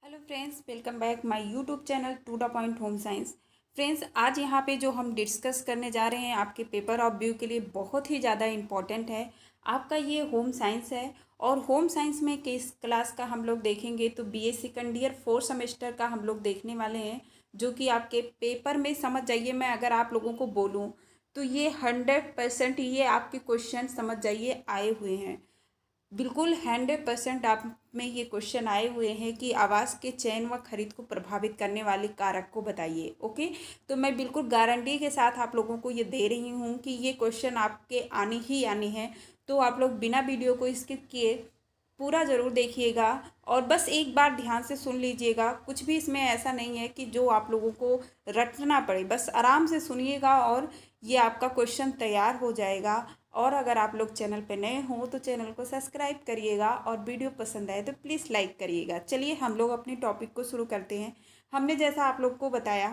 Hello friends, welcome back my YouTube channel to the point home science. Friends, आज यहाँ पे जो हम डिस्कस करने जा रहे हैं आपके पेपर ऑफ व्यू के लिए बहुत ही ज़्यादा इम्पॉर्टेंट है। आपका ये होम साइंस है और होम साइंस में किस क्लास का हम लोग देखेंगे तो BA second year 4th semester का हम लोग देखने वाले हैं, जो कि आपके पेपर में समझ जाइए। मैं अगर आप लोगों को बोलूँ तो ये 100% ये आपके क्वेश्चन समझ जाइए आए हुए हैं। बिल्कुल 100% आप में ये क्वेश्चन आए हुए हैं कि आवास के चयन व खरीद को प्रभावित करने वाले कारक को बताइए। ओके, तो मैं बिल्कुल गारंटी के साथ आप लोगों को ये दे रही हूँ कि ये क्वेश्चन आपके आने ही आने हैं। तो आप लोग बिना वीडियो को स्किप किए पूरा ज़रूर देखिएगा और बस एक बार ध्यान से सुन लीजिएगा। कुछ भी इसमें ऐसा नहीं है कि जो आप लोगों को रटना पड़े, बस आराम से सुनिएगा और ये आपका क्वेश्चन तैयार हो जाएगा। और अगर आप लोग चैनल पे नए हों तो चैनल को सब्सक्राइब करिएगा और वीडियो पसंद आए तो प्लीज़ लाइक करिएगा। चलिए हम लोग अपने टॉपिक को शुरू करते हैं। हमने जैसा आप लोग को बताया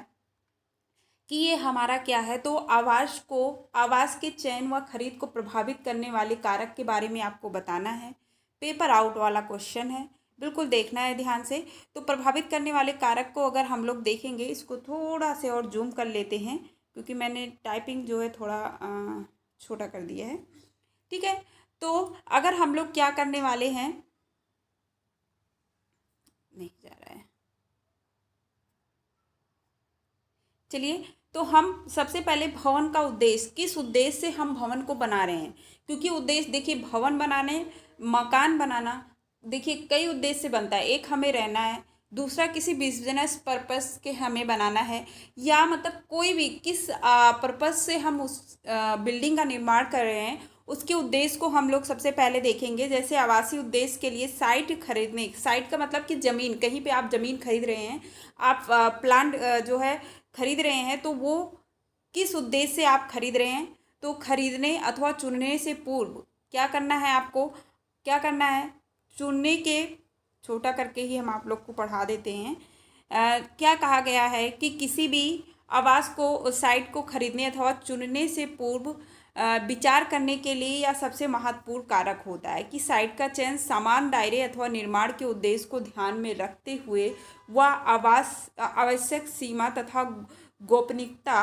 कि ये हमारा क्या है, तो आवास के चयन व खरीद को प्रभावित करने वाले कारक के बारे में आपको बताना है। पेपर आउट वाला क्वेश्चन है, बिल्कुल देखना है ध्यान से। तो प्रभावित करने वाले कारक को अगर हम लोग देखेंगे, इसको थोड़ा से और जूम कर लेते हैं क्योंकि मैंने टाइपिंग जो है थोड़ा छोटा कर दिया है। ठीक है, तो अगर हम लोग क्या करने वाले हैं, नहीं जा रहा है, चलिए। तो हम सबसे पहले भवन का उद्देश्य, किस उद्देश्य से हम भवन को बना रहे हैं, क्योंकि उद्देश्य देखिए भवन बनाने, मकान बनाना देखिए कई उद्देश्य से बनता है। एक हमें रहना है, दूसरा किसी बिजनेस पर्पस के हमें बनाना है, या मतलब कोई भी किस पर्पस से हम उस बिल्डिंग का निर्माण कर रहे हैं उसके उद्देश्य को हम लोग सबसे पहले देखेंगे। जैसे आवासीय उद्देश्य के लिए साइट खरीदने, साइट का मतलब कि ज़मीन, कहीं पे आप ज़मीन खरीद रहे हैं, आप प्लांट जो है खरीद रहे हैं, तो वो किस उद्देश्य से आप खरीद रहे हैं। तो खरीदने अथवा चुनने से पूर्व क्या करना है, आपको क्या करना है, चुनने के, छोटा करके ही हम आप लोग को पढ़ा देते हैं। क्या कहा गया है कि किसी भी आवास को, साइट को खरीदने अथवा चुनने से पूर्व विचार करने के लिए या सबसे महत्वपूर्ण कारक होता है कि साइट का चयन समान दायरे अथवा निर्माण के उद्देश्य को ध्यान में रखते हुए व आवास आवश्यक सीमा तथा गोपनीयता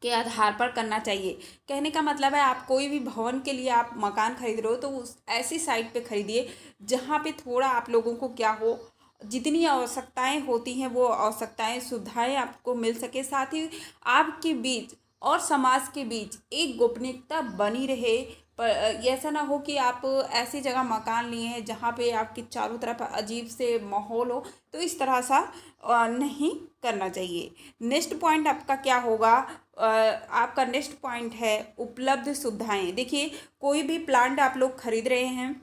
के आधार पर करना चाहिए। कहने का मतलब है आप कोई भी भवन के लिए आप मकान खरीद रहे हो तो उस ऐसी साइट पे खरीदिए जहाँ पे थोड़ा आप लोगों को क्या हो, जितनी आवश्यकताएं होती हैं वो आवश्यकताएं सुविधाएं आपको मिल सके, साथ ही आपके बीच और समाज के बीच एक गोपनीयता बनी रहे। पर ऐसा ना हो कि आप ऐसी जगह मकान लिए हैं जहाँ पे आपके चारों तरफ अजीब से माहौल हो, तो इस तरह सा नहीं करना चाहिए। नेक्स्ट पॉइंट आपका क्या होगा, आपका नेक्स्ट पॉइंट है उपलब्ध सुविधाएं। देखिए कोई भी प्लांट आप लोग खरीद रहे हैं,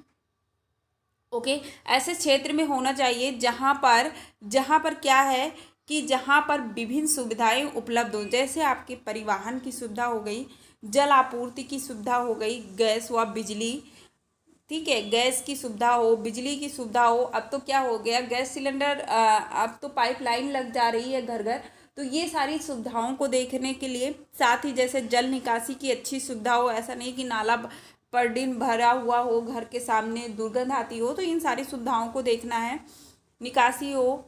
ओके, ऐसे क्षेत्र में होना चाहिए जहाँ पर क्या है कि जहाँ पर विभिन्न सुविधाएं उपलब्ध हो। जैसे आपके परिवहन की सुविधा हो गई, जल आपूर्ति की सुविधा हो गई, गैस व बिजली, ठीक है, गैस की सुविधा हो, बिजली की सुविधा हो। अब तो क्या हो गया, गैस सिलेंडर अब तो पाइपलाइन लग जा रही है घर घर। तो ये सारी सुविधाओं को देखने के लिए, साथ ही जैसे जल निकासी की अच्छी सुविधा हो, ऐसा नहीं कि नाला पर दिन भरा हुआ हो, घर के सामने दुर्गंध आती हो, तो इन सारी सुविधाओं को देखना है। निकासी हो,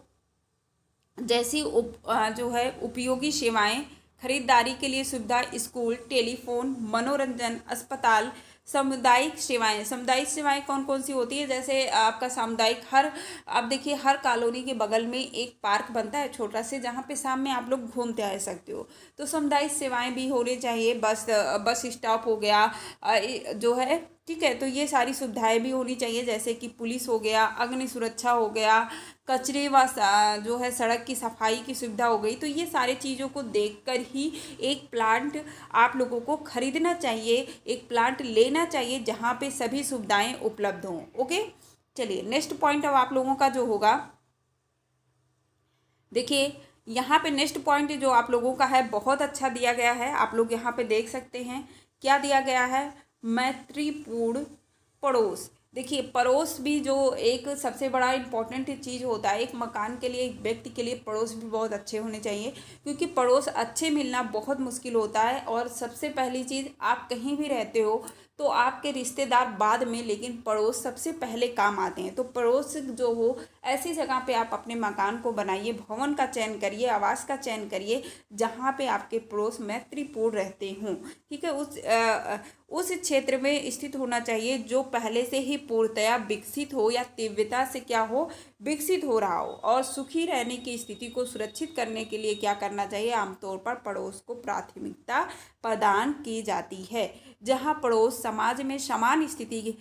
जैसी जो है उपयोगी सेवाएं, खरीदारी के लिए सुविधा, स्कूल, टेलीफोन, मनोरंजन, अस्पताल, सामुदायिक सेवाएं कौन कौन सी होती है। जैसे आपका सामुदायिक, हर, अब देखिए हर कॉलोनी के बगल में एक पार्क बनता है छोटा से, जहाँ पे शाम में आप लोग घूमते आ सकते हो, तो सामुदायिक सेवाएं भी होनी चाहिए। बस स्टॉप हो गया जो है, ठीक है, तो ये सारी सुविधाएं भी होनी चाहिए। जैसे कि पुलिस हो गया, अग्नि सुरक्षा हो गया, कचरे व जो है सड़क की सफाई की सुविधा हो गई। तो ये सारी चीज़ों को देखकर ही एक प्लांट आप लोगों को खरीदना चाहिए, एक प्लांट लेना चाहिए जहाँ पे सभी सुविधाएं उपलब्ध हों। ओके, चलिए नेक्स्ट पॉइंट अब आप लोगों का जो होगा, देखिए यहाँ पे नेक्स्ट पॉइंट जो आप लोगों का है बहुत अच्छा दिया गया है। आप लोग यहाँ पे देख सकते हैं क्या दिया गया है, मैत्रीपूर्ण पड़ोस। देखिए पड़ोस भी जो एक सबसे बड़ा इम्पोर्टेंट चीज़ होता है एक मकान के लिए, एक व्यक्ति के लिए, पड़ोस भी बहुत अच्छे होने चाहिए, क्योंकि पड़ोस अच्छे मिलना बहुत मुश्किल होता है। और सबसे पहली चीज़, आप कहीं भी रहते हो तो आपके रिश्तेदार बाद में, लेकिन पड़ोस सबसे पहले काम आते हैं। तो पड़ोस जो हो, ऐसी जगह पे आप अपने मकान को बनाइए, भवन का चयन करिए, आवास का चयन करिए जहाँ पे आपके पड़ोस मैत्रीपूर्ण रहते हों। ठीक है, उस क्षेत्र में स्थित होना चाहिए जो पहले से ही पूर्णतया विकसित हो या तीव्रता से क्या हो, विकसित हो रहा हो। और सुखी रहने की स्थिति को सुरक्षित करने के लिए क्या करना चाहिए, आमतौर पर पड़ोस को प्राथमिकता प्रदान की जाती है। जहाँ पड़ोस समाज में समान स्थिति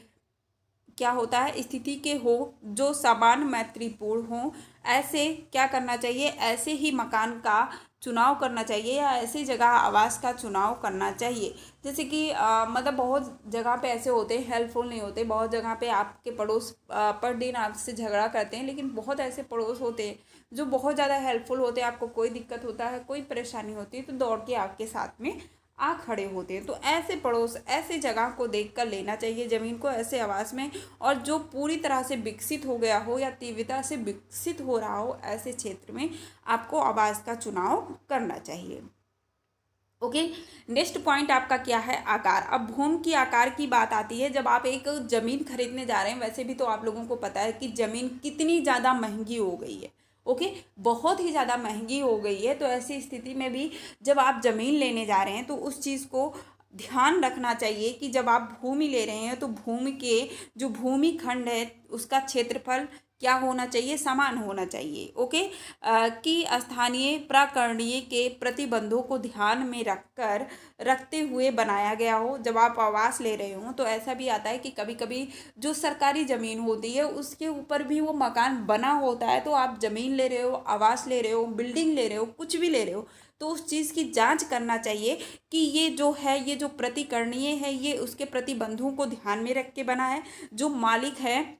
क्या होता है, स्थिति के हो, जो समान मैत्रीपूर्ण हो, ऐसे क्या करना चाहिए, ऐसे ही मकान का चुनाव करना चाहिए या ऐसी जगह आवास का चुनाव करना चाहिए। जैसे कि मतलब बहुत जगह पे ऐसे होते हैं हेल्पफुल नहीं होते, बहुत जगह पे आपके पड़ोस पर दिन आपसे झगड़ा करते हैं, लेकिन बहुत ऐसे पड़ोस होते हैं जो बहुत ज़्यादा हेल्पफुल होते हैं। आपको कोई दिक्कत होता है, कोई परेशानी होती है तो दौड़ के आपके साथ में आ खड़े होते हैं। तो ऐसे पड़ोस, ऐसे जगह को देखकर लेना चाहिए ज़मीन को, ऐसे आवास में, और जो पूरी तरह से विकसित हो गया हो या तीव्रता से विकसित हो रहा हो, ऐसे क्षेत्र में आपको आवास का चुनाव करना चाहिए। ओके, नेक्स्ट पॉइंट आपका क्या है, आकार। अब भूमि की आकार की बात आती है जब आप एक ज़मीन खरीदने जा रहे हैं। वैसे भी तो आप लोगों को पता है कि ज़मीन कितनी ज़्यादा महंगी हो गई है। ओके, बहुत ही ज़्यादा महंगी हो गई है। तो ऐसी स्थिति में भी जब आप ज़मीन लेने जा रहे हैं तो उस चीज़ को ध्यान रखना चाहिए कि जब आप भूमि ले रहे हैं तो भूमि के जो भूमि खंड है उसका क्षेत्रफल क्या होना चाहिए, समान होना चाहिए। ओके, कि स्थानीय प्राकरणीय के प्रतिबंधों को ध्यान में रखते हुए बनाया गया हो। जब आप आवास ले रहे हो तो ऐसा भी आता है कि कभी कभी जो सरकारी ज़मीन होती है उसके ऊपर भी वो मकान बना होता है। तो आप ज़मीन ले रहे हो, आवास ले रहे हो, बिल्डिंग ले रहे हो, कुछ भी ले रहे हो, तो उस चीज़ की जांच करना चाहिए कि ये जो है, ये जो प्रतिकरणीय है, ये उसके प्रतिबंधों को ध्यान में रख के बना है। जो मालिक है,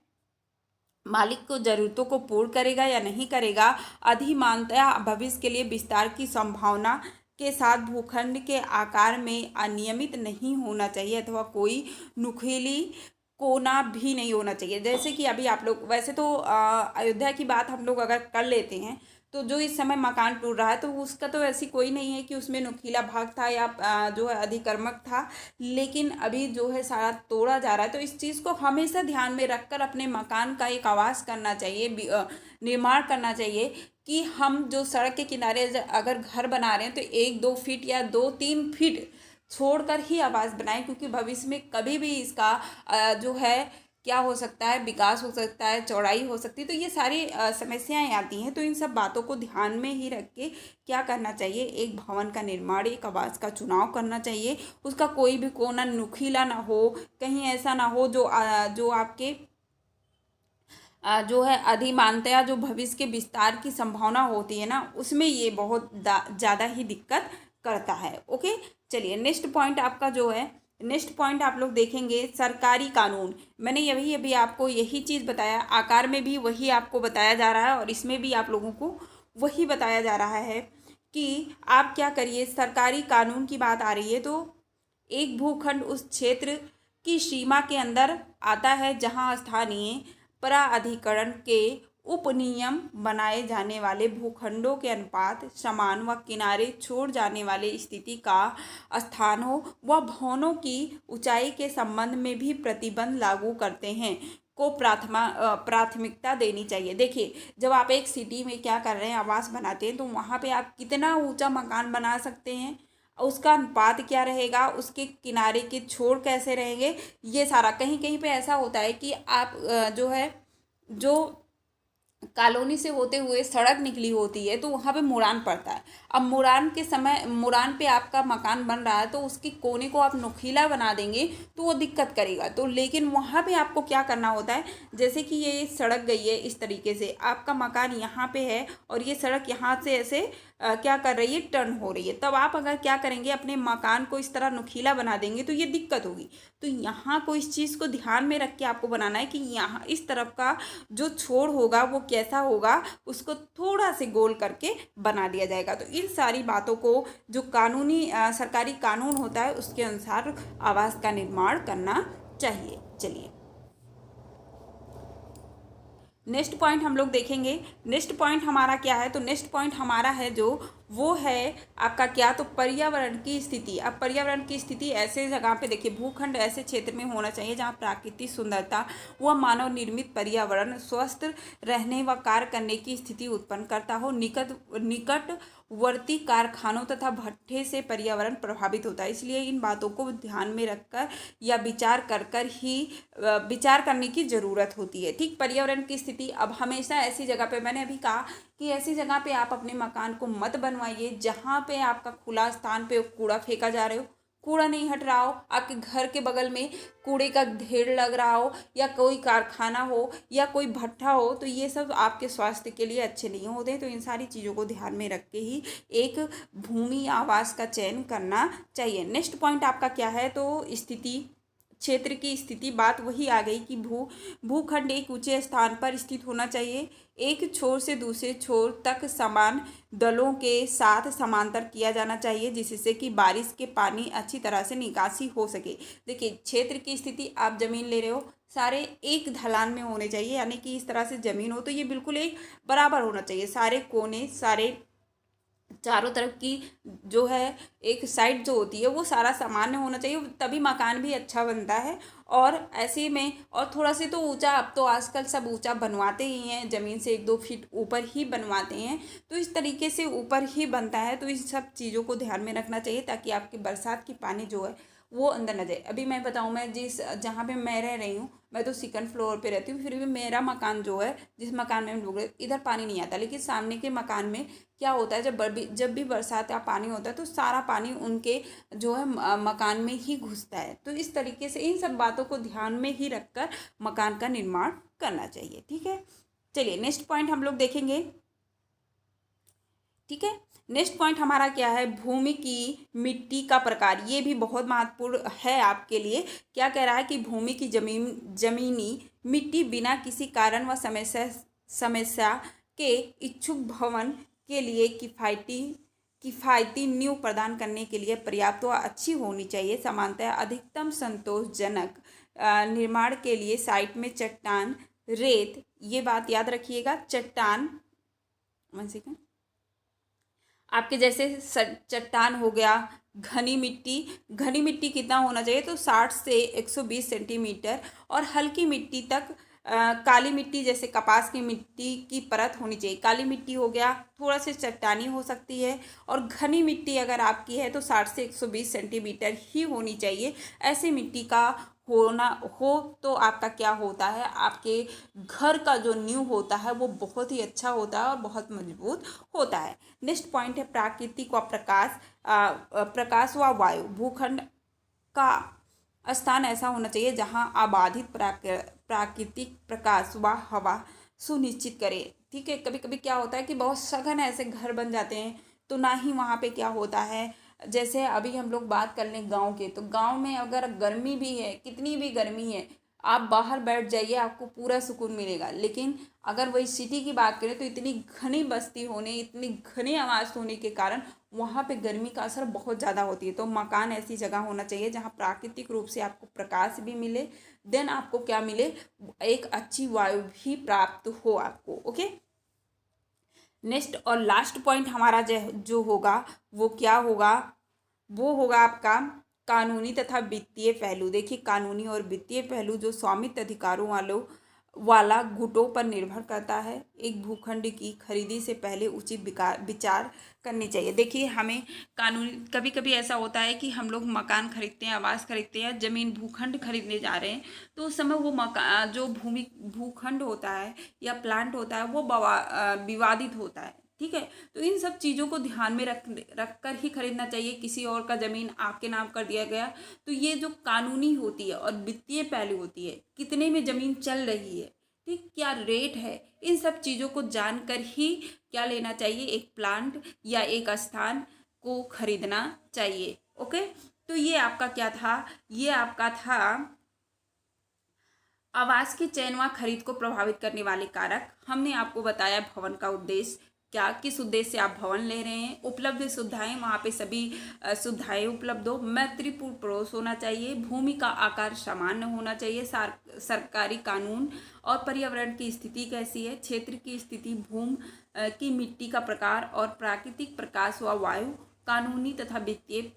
मालिक को ज़रूरतों को पूर्ण करेगा या नहीं करेगा। अधिमानतया भविष्य के लिए विस्तार की संभावना के साथ भूखंड के आकार में अनियमित नहीं होना चाहिए अथवा कोई नुकीली कोना भी नहीं होना चाहिए। जैसे कि अभी आप लोग, वैसे तो अयोध्या की बात हम लोग अगर कर लेते हैं तो जो इस समय मकान टूट रहा है तो उसका तो ऐसी कोई नहीं है कि उसमें नुकीला भाग था या जो है अधिकर्मक था, लेकिन अभी जो है सारा तोड़ा जा रहा है। तो इस चीज़ को हमेशा ध्यान में रखकर अपने मकान का एक आवास करना चाहिए, निर्माण करना चाहिए कि हम जो सड़क के किनारे अगर घर बना रहे हैं तो 1-2 फीट या 2-3 फीट छोड़कर ही आवास बनाएं, क्योंकि भविष्य में कभी भी इसका जो है क्या हो सकता है, विकास हो सकता है, चौड़ाई हो सकती है। तो ये सारी समस्याएं आती हैं। तो इन सब बातों को ध्यान में ही रख के क्या करना चाहिए, एक भवन का निर्माण, एक आवास का चुनाव करना चाहिए। उसका कोई भी कोना नुकीला ना हो, कहीं ऐसा ना हो जो आपके जो है अधिमानतया जो भविष्य के विस्तार की संभावना होती है ना, उसमें ये बहुत ज़्यादा ही दिक्कत करता है। ओके, चलिए नेक्स्ट पॉइंट आपका जो है, नेक्स्ट पॉइंट आप लोग देखेंगे सरकारी कानून। मैंने यही अभी आपको यही चीज़ बताया, आकार में भी वही आपको बताया जा रहा है और इसमें भी आप लोगों को वही बताया जा रहा है कि आप क्या करिए। सरकारी कानून की बात आ रही है तो एक भूखंड उस क्षेत्र की सीमा के अंदर आता है जहां स्थानीय प्राधिकरण के उपनियम बनाए जाने वाले भूखंडों के अनुपात समान व किनारे छोड़ जाने वाले स्थिति का स्थान हो व भवनों की ऊंचाई के संबंध में भी प्रतिबंध लागू करते हैं को प्राथमिकता देनी चाहिए। देखिए, जब आप एक सिटी में क्या कर रहे हैं, आवास बनाते हैं, तो वहाँ पे आप कितना ऊंचा मकान बना सकते हैं, उसका अनुपात क्या रहेगा, उसके किनारे के छोर कैसे रहेंगे, ये सारा। कहीं कहीं पे ऐसा होता है कि आप जो है, जो कॉलोनी से होते हुए सड़क निकली होती है तो वहाँ पे मुरान पड़ता है। अब मुरान के समय, मुरान पे आपका मकान बन रहा है तो उसके कोने को आप नुकीला बना देंगे तो वो दिक्कत करेगा। तो लेकिन वहाँ पे आपको क्या करना होता है, जैसे कि ये सड़क गई है इस तरीके से, आपका मकान यहाँ पे है और ये सड़क यहाँ से ऐसे क्या कर रही है, टर्न हो रही है। तब आप अगर क्या करेंगे, अपने मकान को इस तरह नुकीला बना देंगे तो ये दिक्कत होगी। तो यहाँ को इस चीज़ को ध्यान में रख के आपको बनाना है कि यहाँ इस तरफ का जो छोर होगा वो कैसा होगा, उसको थोड़ा से गोल करके बना दिया जाएगा। तो इन सारी बातों को जो कानूनी सरकारी कानून होता है उसके अनुसार आवास का निर्माण करना चाहिए। चलिए नेक्स्ट पॉइंट हम लोग देखेंगे। नेक्स्ट पॉइंट हमारा क्या है, तो नेक्स्ट पॉइंट हमारा है जो वो है आपका क्या, तो पर्यावरण की स्थिति। अब पर्यावरण की स्थिति ऐसे जगह पे देखिए, भूखंड ऐसे क्षेत्र में होना चाहिए जहाँ प्राकृतिक सुंदरता व मानव निर्मित पर्यावरण स्वस्थ रहने व कार्य करने की स्थिति उत्पन्न करता हो। निकटवर्ती कारखानों तथा भट्ठे से पर्यावरण प्रभावित होता है। इसलिए इन बातों को ध्यान में रखकर या विचार करने की ज़रूरत होती है। ठीक, पर्यावरण की स्थिति। अब हमेशा ऐसी जगह पे, मैंने अभी कहा कि ऐसी जगह पे आप अपने मकान को मत बनवाइए जहाँ पे आपका खुला स्थान पे कूड़ा फेंका जा रहे हो, कूड़ा नहीं हट रहा हो, आपके घर के बगल में कूड़े का ढेर लग रहा हो, या कोई कारखाना हो या कोई भट्ठा हो, तो ये सब आपके स्वास्थ्य के लिए अच्छे नहीं होते। तो इन सारी चीज़ों को ध्यान में रख के ही एक भूमि आवास का चयन करना चाहिए। नेक्स्ट पॉइंट आपका क्या है, तो स्थिति, क्षेत्र की स्थिति। बात वही आ गई कि भूखंड एक ऊंचे स्थान पर स्थित होना चाहिए। एक छोर से दूसरे छोर तक समान दलों के साथ समांतर किया जाना चाहिए, जिससे कि बारिश के पानी अच्छी तरह से निकासी हो सके। देखिए, क्षेत्र की स्थिति, आप जमीन ले रहे हो, सारे एक ढलान में होने चाहिए, यानी कि इस तरह से जमीन हो तो ये बिल्कुल एक बराबर होना चाहिए। सारे कोने, सारे चारों तरफ की जो है एक साइड जो होती है वो सारा सामान्य होना चाहिए, तभी मकान भी अच्छा बनता है। और ऐसे में, और थोड़ा से तो ऊंचा, अब तो आजकल सब ऊंचा बनवाते ही हैं, ज़मीन से 1-2 फीट ऊपर ही बनवाते हैं, तो इस तरीके से ऊपर ही बनता है। तो इस सब चीज़ों को ध्यान में रखना चाहिए ताकि आपके बरसात की पानी जो है वो अंदर न जाए। अभी मैं बताऊँ, मैं जहाँ पे मैं रह रही हूँ, मैं तो 2nd फ्लोर पे रहती हूँ, फिर भी मेरा मकान जो है, जिस मकान में हम लोग इधर पानी नहीं आता, लेकिन सामने के मकान में क्या होता है, जब भी बरसात का पानी होता है तो सारा पानी उनके जो है मकान में ही घुसता है। तो इस तरीके से इन सब बातों को ध्यान में ही रखकर मकान का निर्माण करना चाहिए। ठीक है, चलिए नेक्स्ट पॉइंट हम लोग देखेंगे। ठीक है, नेक्स्ट पॉइंट हमारा क्या है, भूमि की मिट्टी का प्रकार। ये भी बहुत महत्वपूर्ण है आपके लिए। क्या कह रहा है कि भूमि की जमीनी मिट्टी बिना किसी कारण व समस्या के इच्छुक भवन के लिए किफ़ायती नींव प्रदान करने के लिए पर्याप्त व अच्छी होनी चाहिए। सामान्यतः अधिकतम संतोषजनक निर्माण के लिए साइट में चट्टान, रेत, ये बात याद रखिएगा, चट्टान, वन सेकेंड, आपके जैसे चट्टान हो गया, घनी मिट्टी कितना होना चाहिए, तो 60 से 120 सेंटीमीटर, और हल्की मिट्टी तक काली मिट्टी जैसे कपास की मिट्टी की परत होनी चाहिए। काली मिट्टी हो गया, थोड़ा सा चट्टानी हो सकती है, और घनी मिट्टी अगर आपकी है तो 60 से 120 सेंटीमीटर ही होनी चाहिए। ऐसी मिट्टी का होना हो तो आपका क्या होता है, आपके घर का जो नींव होता है वो बहुत ही अच्छा होता है और बहुत मजबूत होता है। नेक्स्ट पॉइंट है प्राकृतिक व प्रकाश व वायु। भूखंड का स्थान ऐसा होना चाहिए जहां आबादित प्राकृतिक प्रकाश व हवा सुनिश्चित करे। ठीक है, कभी कभी क्या होता है कि बहुत सघन ऐसे घर बन जाते हैं, तो ना ही वहाँ पे क्या होता है, जैसे अभी हम लोग बात कर लें गांव के, तो गांव में अगर गर्मी भी है, कितनी भी गर्मी है, आप बाहर बैठ जाइए, आपको पूरा सुकून मिलेगा। लेकिन अगर वही सिटी की बात करें तो इतनी घनी बस्ती होने, इतनी घनी आवाज़ होने के कारण वहाँ पे गर्मी का असर बहुत ज़्यादा होती है। तो मकान ऐसी जगह होना चाहिए जहाँ प्राकृतिक रूप से आपको प्रकाश भी मिले, देन आपको क्या मिले, एक अच्छी वायु भी प्राप्त हो आपको। ओके, नेक्स्ट और लास्ट पॉइंट हमारा जो होगा वो क्या होगा, वो होगा आपका कानूनी तथा वित्तीय पहलू। देखिए, कानूनी और वित्तीय पहलू जो स्वामित्व अधिकारों वाला गुटों पर निर्भर करता है। एक भूखंड की खरीदी से पहले उचित विचार करनी चाहिए। देखिए, हमें कानूनी, कभी कभी ऐसा होता है कि हम लोग मकान खरीदते हैं, आवास खरीदते हैं, जमीन भूखंड खरीदने जा रहे हैं, तो उस समय वो मकान जो भूखंड होता है या प्लांट होता है वो विवादित होता है। ठीक है, तो इन सब चीज़ों को ध्यान में रख कर ही खरीदना चाहिए। किसी और का ज़मीन आपके नाम कर दिया गया, तो ये जो कानूनी होती है और वित्तीय पहलू होती है, कितने में ज़मीन चल रही है, ठीक, क्या रेट है, इन सब चीज़ों को जानकर ही क्या लेना चाहिए, एक प्लांट या एक स्थान को खरीदना चाहिए। ओके, तो ये आपका क्या था, ये आपका था आवास के चयन व खरीद को प्रभावित करने वाले कारक। हमने आपको बताया भवन का उद्देश्य, क्या किस उद्देश्य से आप भवन ले रहे हैं। उपलब्ध सुविधाएं, वहाँ पे सभी सुविधाएं उपलब्ध हो। मैत्रीपूर्ण पड़ोस होना चाहिए। भूमि का आकार सामान्य होना चाहिए। सरकारी कानून और पर्यावरण की स्थिति कैसी है। क्षेत्र की स्थिति, भूमि की मिट्टी का प्रकार और प्राकृतिक प्रकाश व वायु, कानूनी तथा वित्तीय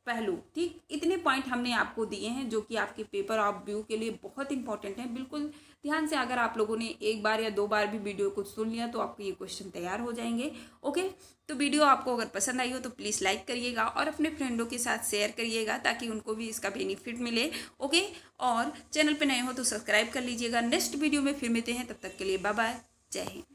पहलू। ठीक, इतने पॉइंट हमने आपको दिए हैं जो कि आपके पेपर ऑफ व्यू के लिए बहुत इंपॉर्टेंट है। बिल्कुल ध्यान से अगर आप लोगों ने एक बार या 2 बार भी वीडियो को सुन लिया तो आपको ये क्वेश्चन तैयार हो जाएंगे। ओके, तो वीडियो आपको अगर पसंद आई हो तो प्लीज़ लाइक करिएगा और अपने फ्रेंडों के साथ शेयर करिएगा ताकि उनको भी इसका बेनिफिट मिले। ओके, और चैनल पे नए हो तो सब्सक्राइब कर लीजिएगा। नेक्स्ट वीडियो में फिर मिलते हैं, तब तक के लिए बाय बाय, जय हिंद।